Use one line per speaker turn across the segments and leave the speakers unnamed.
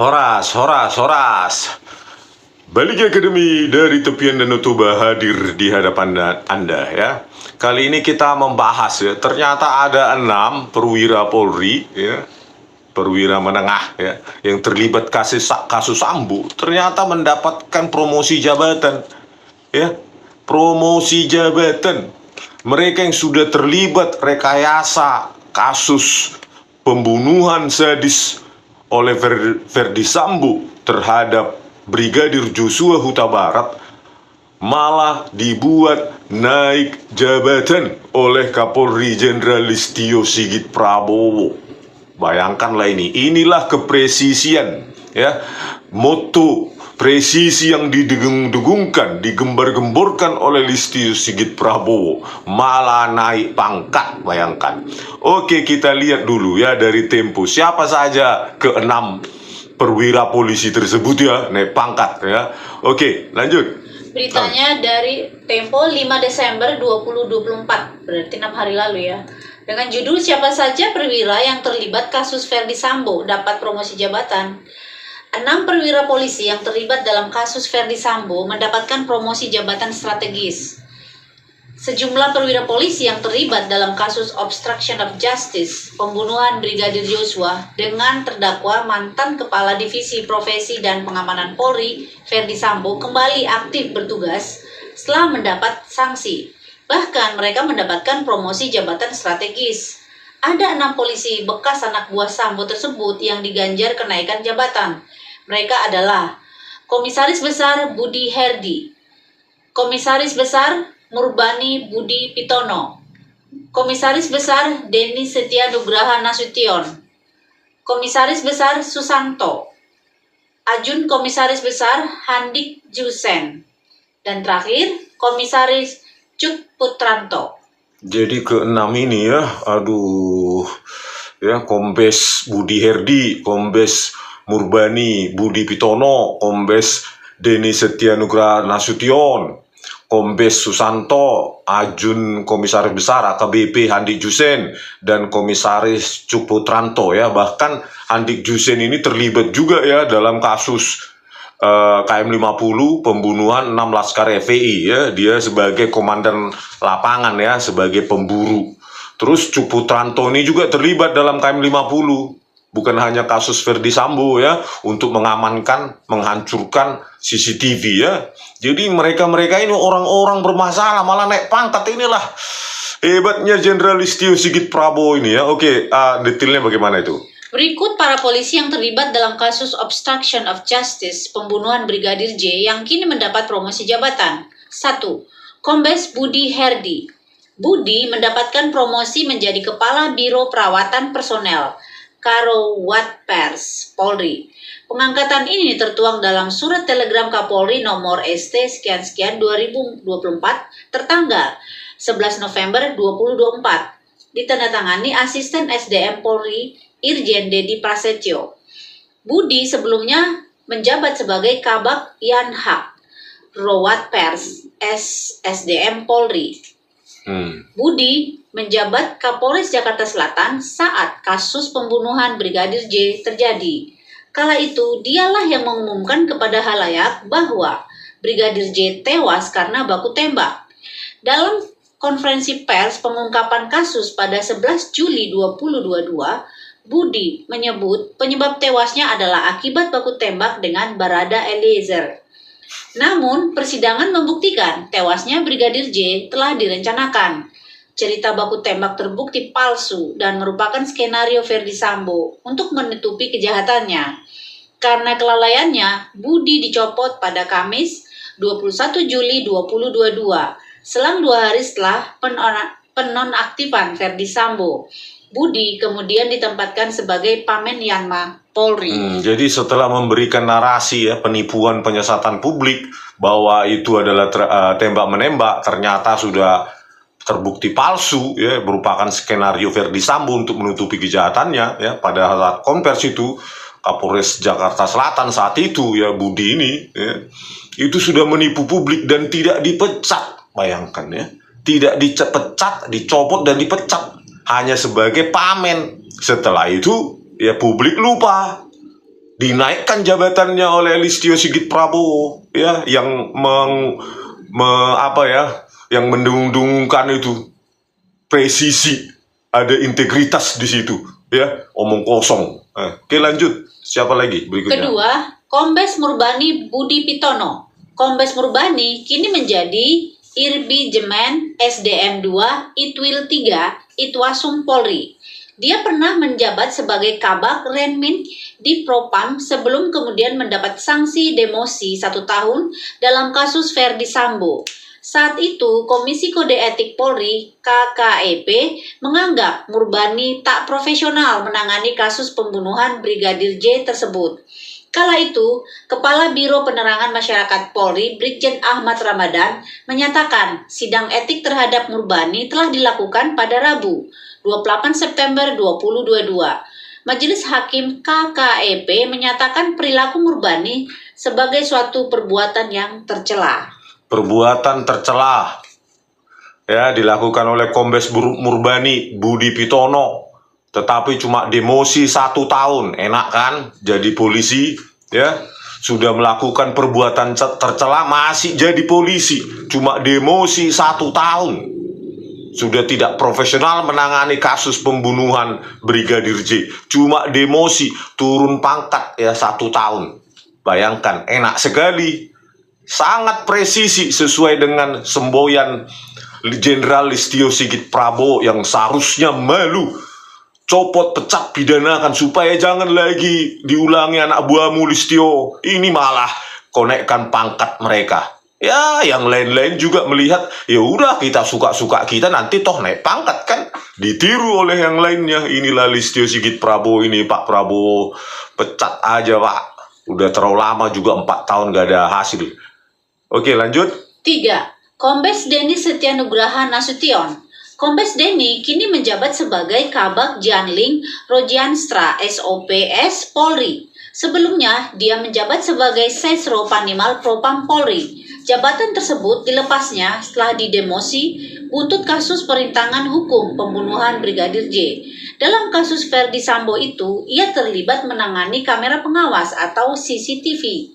Horas, Horas, Horas. Balik Akademi dari tepian Danau Toba hadir di hadapan Anda ya. Kali ini kita membahas ya, ternyata ada 6 perwira Polri ya, perwira menengah ya, yang terlibat kasus Sambo, ternyata mendapatkan promosi jabatan ya. Promosi jabatan. Mereka yang sudah terlibat rekayasa kasus pembunuhan sadis oleh Verdi Sambo terhadap Brigadir Joshua Huta Barat malah dibuat naik jabatan oleh Kapolri Jenderal Listio Sigit Prabowo. Bayangkanlah inilah kepresisian ya, moto presisi yang didengung-dengungkan, digembar-gemborkan oleh Listio Sigit Prabowo, malah naik pangkat, bayangkan. Oke, kita lihat dulu ya dari Tempo, siapa saja ke-6 perwira polisi tersebut ya, naik pangkat ya. Oke, lanjut.
Beritanya dari Tempo 5 Desember 2024, berarti 6 hari lalu ya. Dengan judul siapa saja perwira yang terlibat kasus Verdi Sambo dapat promosi jabatan. 6 perwira polisi yang terlibat dalam kasus Verdi Sambo mendapatkan promosi jabatan strategis. Sejumlah perwira polisi yang terlibat dalam kasus obstruction of justice, pembunuhan Brigadir Joshua dengan terdakwa mantan Kepala Divisi Profesi dan Pengamanan Polri, Verdi Sambo, kembali aktif bertugas setelah mendapat sanksi. Bahkan mereka mendapatkan promosi jabatan strategis. Ada 6 polisi bekas anak buah Sambo tersebut yang diganjar kenaikan jabatan. Mereka adalah Komisaris Besar Budi Herdi, Komisaris Besar Murbani Budi Pitono, Komisaris Besar Denny Setia Nugraha Nasution, Komisaris Besar Susanto, Ajun Komisaris Besar Handik Jusen, dan terakhir Komisaris Cuk Putranto.
Jadi ke-6 ini ya, aduh ya, Kombes Budi Herdi, Kombes Murbani Budi Pitono, Kombes Denny Setia Nugraha Nasution, Kombes Susanto, Ajun Komisaris Besar AKBP Handik Jusen, dan Komisaris Cuk Putranto ya. Bahkan Handik Jusen ini terlibat juga ya dalam kasus KM50 pembunuhan 6 Laskar FPI ya. Dia sebagai komandan lapangan ya, sebagai pemburu. Terus Cuk Putranto ini juga terlibat dalam KM50. Bukan hanya kasus Verdi Sambo ya, untuk mengamankan, menghancurkan CCTV ya. Jadi mereka-mereka ini orang-orang bermasalah, malah naik pangkat. Inilah hebatnya Jenderal Listio Sigit Prabowo ini ya. Oke, detailnya bagaimana itu?
Berikut para polisi yang terlibat dalam kasus obstruction of justice, pembunuhan Brigadir J yang kini mendapat promosi jabatan. 1. Kombes Budi Herdi. Budi mendapatkan promosi menjadi Kepala Biro Perawatan Personel Karo Watpers Polri. Pengangkatan ini tertuang dalam Surat Telegram Kapolri nomor ST sekian-sekian 2024 tertanggal 11 November 2024. Ditandatangani Asisten SDM Polri Irjen Dedi Prasetyo. Budi sebelumnya menjabat sebagai Kabak Yanhak Rawat Pers SDM Polri. Budi menjabat Kapolres Jakarta Selatan saat kasus pembunuhan Brigadir J terjadi. Kala itu, dialah yang mengumumkan kepada halayak bahwa Brigadir J tewas karena baku tembak. Dalam konferensi pers pengungkapan kasus pada 11 Juli 2022, Budi menyebut penyebab tewasnya adalah akibat baku tembak dengan Barada Eliezer. Namun, persidangan membuktikan tewasnya Brigadir J telah direncanakan. Cerita baku tembak terbukti palsu dan merupakan skenario Verdi Sambo untuk menutupi kejahatannya. Karena kelalaiannya, Budi dicopot pada Kamis 21 Juli 2022, selang 2 hari setelah penonaktifan Verdi Sambo. Budi kemudian ditempatkan sebagai Pamen Yanma Polri.
Jadi setelah memberikan narasi ya, penipuan penyesatan publik bahwa itu adalah tembak-menembak, ternyata sudah terbukti palsu ya, merupakan skenario Verdi Sambo untuk menutupi kejahatannya ya. Pada saat konversi itu Kapolres Jakarta Selatan saat itu ya, Budi ini ya, itu sudah menipu publik dan tidak dipecat. Bayangkan ya, tidak dipecat, dicopot dan dipecat hanya sebagai pamen. Setelah itu ya publik lupa dinaikkan jabatannya oleh Listio Sigit Prabowo, ya, yang yang mendung-dungkan itu presisi, ada integritas di situ, ya, omong kosong. Oke, lanjut. Siapa lagi berikutnya?
Kedua, Kombes Murbani Budi Pitono. Kombes Murbani kini menjadi Irbi Jemen SDM 2 Itwil 3 Itwasum Polri. Dia pernah menjabat sebagai Kabak Renmin di Propam sebelum kemudian mendapat sanksi demosi 1 tahun dalam kasus Verdi Sambo. Saat itu, Komisi Kode Etik Polri (KKEP) menganggap Murbani tak profesional menangani kasus pembunuhan Brigadir J tersebut. Kala itu, Kepala Biro Penerangan Masyarakat Polri Brigjen Ahmad Ramadan menyatakan sidang etik terhadap Murbani telah dilakukan pada Rabu, 28 September 2022. Majelis Hakim KKEP menyatakan perilaku Murbani sebagai suatu perbuatan yang tercela.
Perbuatan tercela, ya, dilakukan oleh Kombes Murbani Budi Pitono, tetapi cuma demosi 1 tahun. Enak kan jadi polisi, ya, sudah melakukan perbuatan tercela masih jadi polisi, cuma demosi 1 tahun. Sudah tidak profesional menangani kasus pembunuhan Brigadir J, cuma demosi, turun pangkat, ya, 1 tahun. Bayangkan, enak sekali, sangat presisi sesuai dengan semboyan Jenderal Listio Sigit Prabowo yang seharusnya malu. Copot, pecat, pidanakan supaya jangan lagi diulangi anak buahmu Listio. Ini malah konekkan pangkat mereka. Ya, yang lain-lain juga melihat, ya udah, kita suka-suka kita, nanti toh naik pangkat kan. Ditiru oleh yang lainnya. Inilah Listio Sigit Prabowo ini, Pak Prabowo. Pecat aja, Pak. Udah terlalu lama juga, 4 tahun gak ada hasil. Oke, lanjut.
3. Kombes Deni Setianugraha Nasution. Kombes Deni kini menjabat sebagai Kabak Janling Rojianstra SOPS Polri. Sebelumnya, dia menjabat sebagai Sesro Panimal Propam Polri. Jabatan tersebut dilepasnya setelah didemosi buntut kasus perintangan hukum pembunuhan Brigadir J. Dalam kasus Verdi Sambo itu, ia terlibat menangani kamera pengawas atau CCTV.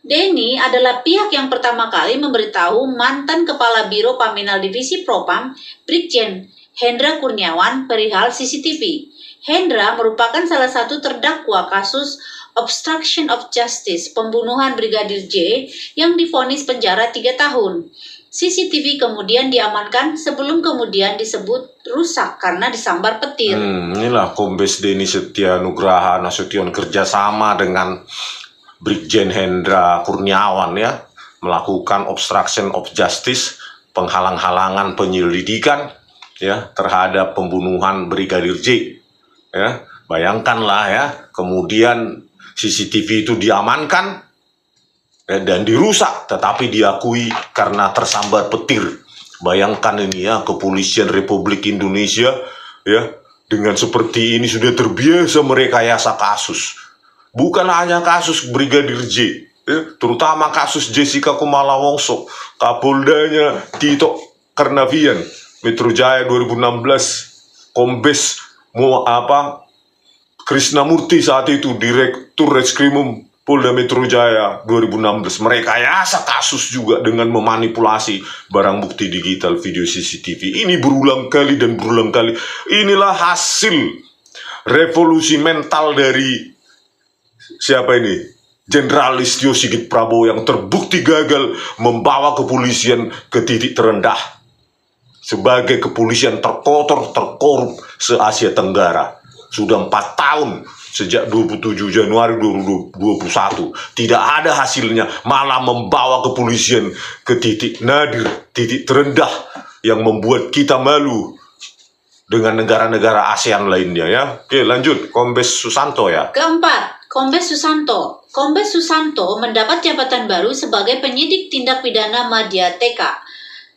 Deni adalah pihak yang pertama kali memberitahu mantan Kepala Biro Paminal Divisi Propam, Brigjen Hendra Kurniawan, perihal CCTV. Hendra merupakan salah satu terdakwa kasus obstruction of justice pembunuhan Brigadir J yang divonis penjara 3 tahun. CCTV kemudian diamankan sebelum kemudian disebut rusak karena disambar petir.
Inilah Kombes Deni Setianugraha Nasution kerjasama dengan Brigjen Hendra Kurniawan, ya, melakukan obstruction of justice, penghalang-halangan penyelidikan, ya, terhadap pembunuhan Brigadir J. Ya, bayangkanlah, ya, kemudian CCTV itu diamankan, ya, dan dirusak, tetapi diakui karena tersambar petir. Bayangkan ini, ya, kepolisian Republik Indonesia, ya, dengan seperti ini sudah terbiasa merekayasa kasus. Bukan hanya kasus Brigadir J, ya, terutama kasus Jessica Kumala Wongso, Kapoldanya Tito Karnavian, Metro Jaya 2016, Kombes Krisnamurti saat itu Direktur Reskrimum Polda Metro Jaya 2016, merekayasa kasus juga dengan memanipulasi barang bukti digital video CCTV. Ini berulang kali dan berulang kali. Inilah hasil revolusi mental dari siapa ini? Jenderal Listio Sigit Prabowo yang terbukti gagal membawa kepolisian ke titik terendah sebagai kepolisian terkotor, terkorup se-Asia Tenggara. Sudah 4 tahun sejak 27 Januari 2021. Tidak ada hasilnya, malah membawa kepolisian ke titik nadir, titik terendah yang membuat kita malu dengan negara-negara ASEAN lainnya, ya. Oke, lanjut. Kombes Susanto, ya.
Keempat, Kombes Susanto. Kombes Susanto mendapat jabatan baru sebagai penyidik tindak pidana Madya TK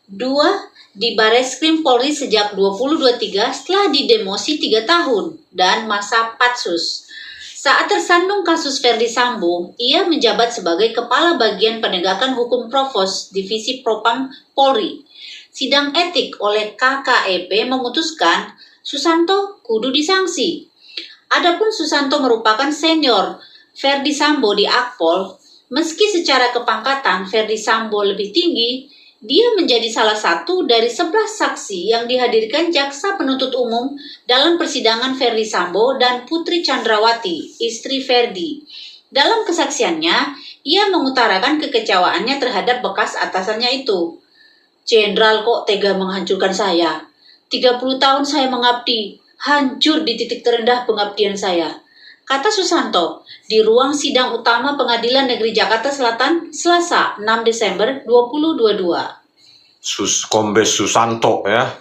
2 di Bareskrim Polri sejak 2023 setelah didemosi 3 tahun dan masa patsus. Saat tersandung kasus Verdi Sambo, ia menjabat sebagai Kepala Bagian Penegakan Hukum Provos Divisi Propam Polri. Sidang etik oleh KKEP memutuskan Susanto kudu disangsi. Adapun Susanto merupakan senior Verdi Sambo di Akpol, meski secara kepangkatan Verdi Sambo lebih tinggi, dia menjadi salah satu dari 11 saksi yang dihadirkan jaksa penuntut umum dalam persidangan Verdi Sambo dan Putri Chandrawati, istri Verdi. Dalam kesaksiannya, ia mengutarakan kekecewaannya terhadap bekas atasannya itu. "Jenderal kok tega menghancurkan saya? 30 tahun saya mengabdi, hancur di titik terendah pengabdian saya," kata Susanto di ruang sidang utama Pengadilan Negeri Jakarta Selatan, Selasa 6 Desember 2022.
Kombes Susanto ya,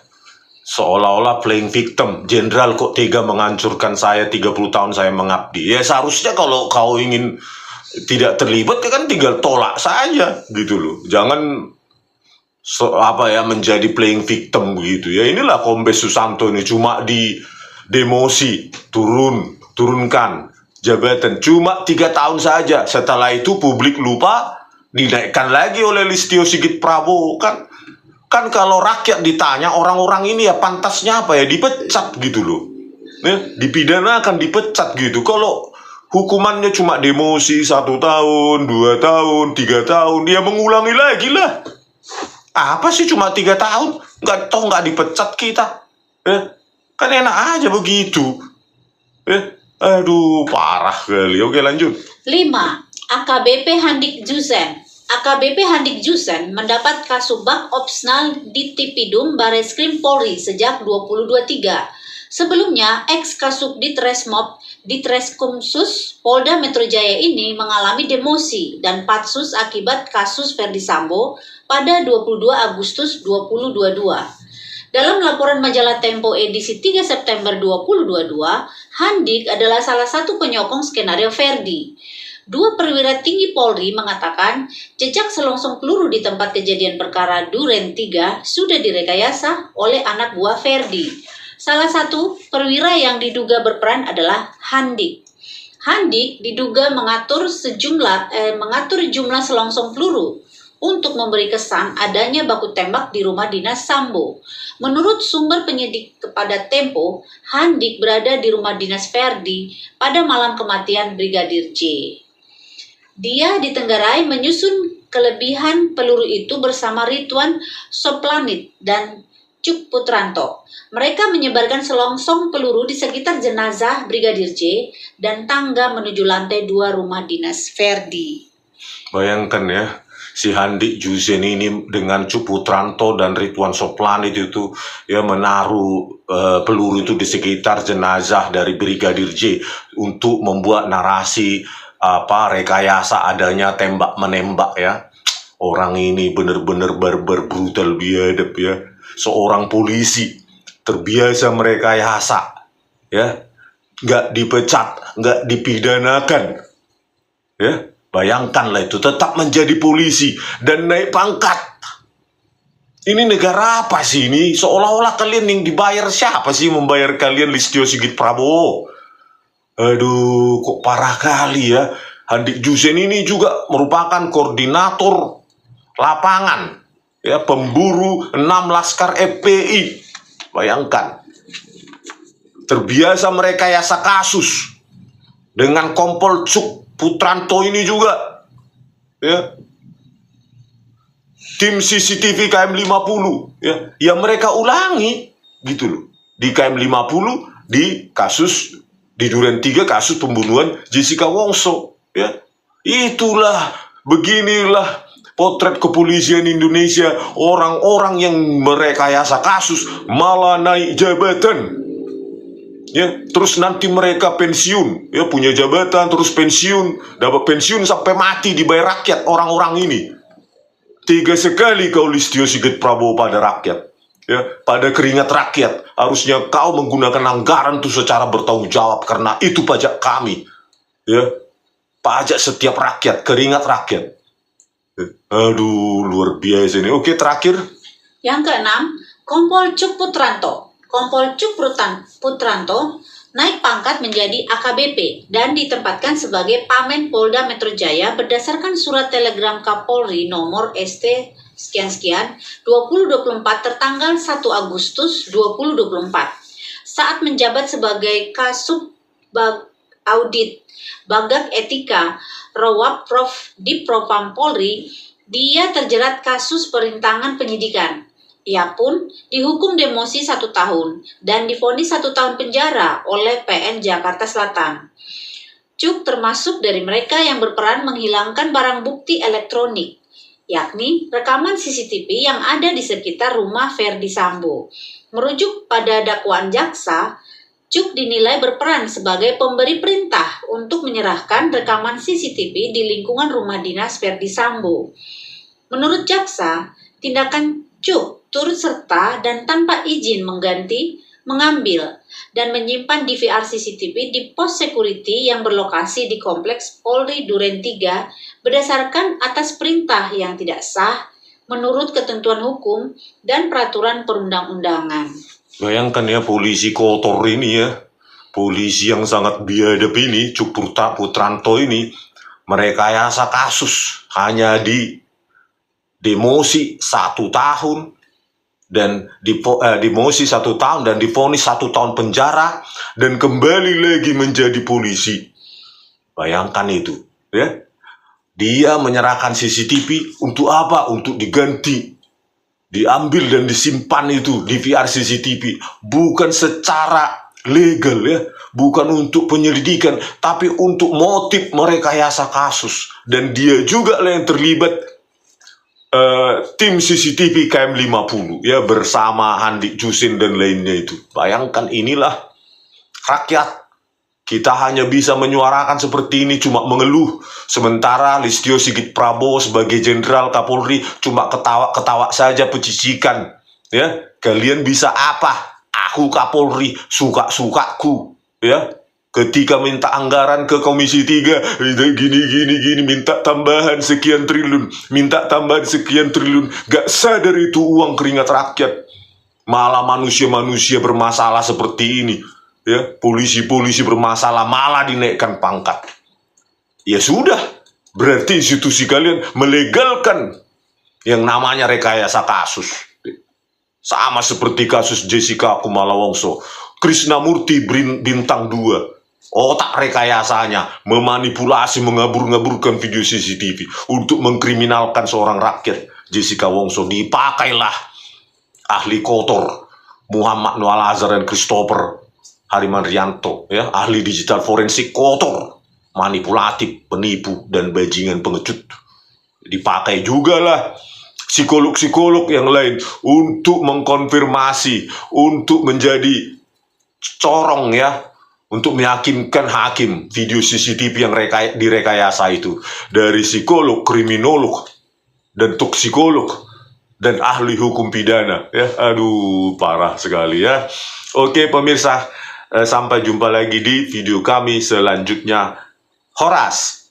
seolah-olah playing victim. Jenderal kok tega menghancurkan saya, 30 tahun saya mengabdi. Ya seharusnya kalau kau ingin tidak terlibat ya kan tinggal tolak saja gitu loh. Jangan menjadi playing victim begitu ya. Inilah Kombes Susanto ini, cuma di demosi, turunkan jabatan cuma 3 tahun saja. Setelah itu publik lupa, dinaikkan lagi oleh Listio Sigit Prabowo. Kan kalau rakyat ditanya, orang-orang ini ya pantasnya dipecat gitu loh. Dipidanakan, dipecat gitu. Kalau hukumannya cuma demosi 1 tahun, 2 tahun, 3 tahun, dia mengulangi lagi lah. Apa sih cuma 3 tahun? Nggak dipecat kita. Kan enak aja begitu. Aduh, parah kali. Oke, lanjut.
5. AKBP Handik Jusen. AKBP Handik Jusen mendapat kasubag opsional di Tipidum Bareskrim Polri sejak 2023. Sebelumnya, ex-Kasubdit Resmob Ditreskrimsus Polda Metro Jaya ini mengalami demosi dan patsus akibat kasus Verdi Sambo pada 22 Agustus 2022. Dalam laporan majalah Tempo edisi 3 September 2022, Handik adalah salah satu penyokong skenario Verdi. 2 perwira tinggi Polri mengatakan jejak selongsong peluru di tempat kejadian perkara Duren 3 sudah direkayasa oleh anak buah Verdi. Salah satu perwira yang diduga berperan adalah Handik. Handik diduga mengatur jumlah selongsong peluru untuk memberi kesan adanya baku tembak di rumah dinas Sambo. Menurut sumber penyidik kepada Tempo, Handik berada di rumah dinas Verdi pada malam kematian Brigadir J. Dia ditenggarai menyusun kelebihan peluru itu bersama Ridwan Soplanit dan Cuk Putranto. Mereka menyebarkan selongsong peluru di sekitar jenazah Brigadir J dan tangga menuju lantai 2 rumah dinas Verdi.
Bayangkan ya, si Handik Jusen ini dengan Cuk Putranto dan Ridwan Soplanit itu ya menaruh peluru itu di sekitar jenazah dari Brigadir J untuk membuat narasi rekayasa adanya tembak menembak ya. Orang ini benar-benar barbar, brutal, biadab ya. Seorang polisi terbiasa merekayasa ya, nggak dipecat, nggak dipidanakan ya. Bayangkanlah itu, tetap menjadi polisi dan naik pangkat. Ini negara apa sih ini? Seolah-olah kalian yang dibayar, siapa sih membayar kalian? Listio Sigit Prabowo. Aduh, kok parah kali ya. Handik Jusen ini juga merupakan koordinator lapangan ya, pemburu 6 laskar FPI. Bayangkan, terbiasa merekayasa kasus dengan Kompol Cuk Putranto ini juga ya. Tim CCTV KM50 ya mereka ulangi gitu loh. Di KM50 di kasus di Duren 3 kasus pembunuhan Jessica Wongso ya. Itulah, beginilah potret kepolisian Indonesia, orang-orang yang merekayasa kasus malah naik jabatan. Ya, terus nanti mereka pensiun, ya punya jabatan terus pensiun, dapat pensiun sampai mati dibayar rakyat orang-orang ini. Tega sekali kau Listio Sigit Prabowo pada rakyat, ya, pada keringat rakyat. Harusnya kau menggunakan anggaran itu secara bertanggung jawab karena itu pajak kami, ya, pajak setiap rakyat, keringat rakyat. Aduh, luar biasa ini. Oke, terakhir.
Yang keenam, Kompol Cuk Putranto. Kompol Cuk Putranto naik pangkat menjadi AKBP dan ditempatkan sebagai Pamen Polda Metro Jaya berdasarkan surat telegram Kapolri nomor ST sekian-sekian 2024 tertanggal 1 Agustus 2024. Saat menjabat sebagai audit Bagak Etika Rawap Prof di Propam Polri, dia terjerat kasus perintangan penyidikan. Ia pun dihukum demosi 1 tahun dan divonis 1 tahun penjara oleh PN Jakarta Selatan. Cuk termasuk dari mereka yang berperan menghilangkan barang bukti elektronik, yakni rekaman CCTV yang ada di sekitar rumah Verdi Sambo. Merujuk pada dakwaan jaksa, Cuk dinilai berperan sebagai pemberi perintah untuk menyerahkan rekaman CCTV di lingkungan rumah dinas Verdi Sambo. Menurut jaksa, tindakan Cuk turut serta dan tanpa izin mengganti, mengambil, dan menyimpan DVR CCTV di pos security yang berlokasi di Kompleks Polri Duren 3 berdasarkan atas perintah yang tidak sah menurut ketentuan hukum dan peraturan perundang-undangan.
Bayangkan ya, polisi kotor ini ya, polisi yang sangat biadab ini, Cuk Putranto ini, merekayasa kasus hanya di demosi 1 tahun dan demosi 1 tahun dan divonis 1 tahun penjara dan kembali lagi menjadi polisi. Bayangkan itu ya, dia menyerahkan CCTV untuk apa? Untuk diganti, diambil dan disimpan itu DVR CCTV, bukan secara legal ya, bukan untuk penyelidikan, tapi untuk motif merekayasa kasus. Dan dia juga lah yang terlibat tim CCTV KM50 ya, bersama Handi Jusin dan lainnya itu. Bayangkan, inilah rakyat. Kita hanya bisa menyuarakan seperti ini, cuma mengeluh. Sementara Listio Sigit Prabowo sebagai Jenderal Kapolri cuma ketawa-ketawa saja, pecicikan. Ya, kalian bisa apa? Aku Kapolri, suka-sukaku. Ya, ketika minta anggaran ke Komisi 3, gini, minta tambahan sekian triliun, gak sadar itu uang keringat rakyat. Malah manusia-manusia bermasalah seperti ini, ya, polisi-polisi bermasalah malah dinaikkan pangkat. Ya sudah, berarti institusi kalian melegalkan yang namanya rekayasa kasus. Sama seperti kasus Jessica Kumala Wongso, Krisnamurti bintang 2. Otak rekayasanya memanipulasi, mengabur-ngaburkan video CCTV untuk mengkriminalkan seorang rakyat, Jessica Wongso. Dipakailah ahli kotor Muhammad Noah Lazar dan Christopher Harimanrianto, ya, ahli digital forensik kotor, manipulatif, penipu, dan bajingan pengecut. Dipakai juga lah psikolog-psikolog yang lain untuk mengkonfirmasi, untuk menjadi corong ya, untuk meyakinkan hakim video CCTV yang direkayasa itu. Dari psikolog, kriminolog, dan toksikolog, dan ahli hukum pidana ya. Aduh, parah sekali ya. Oke pemirsa, sampai jumpa lagi di video kami selanjutnya. Horas.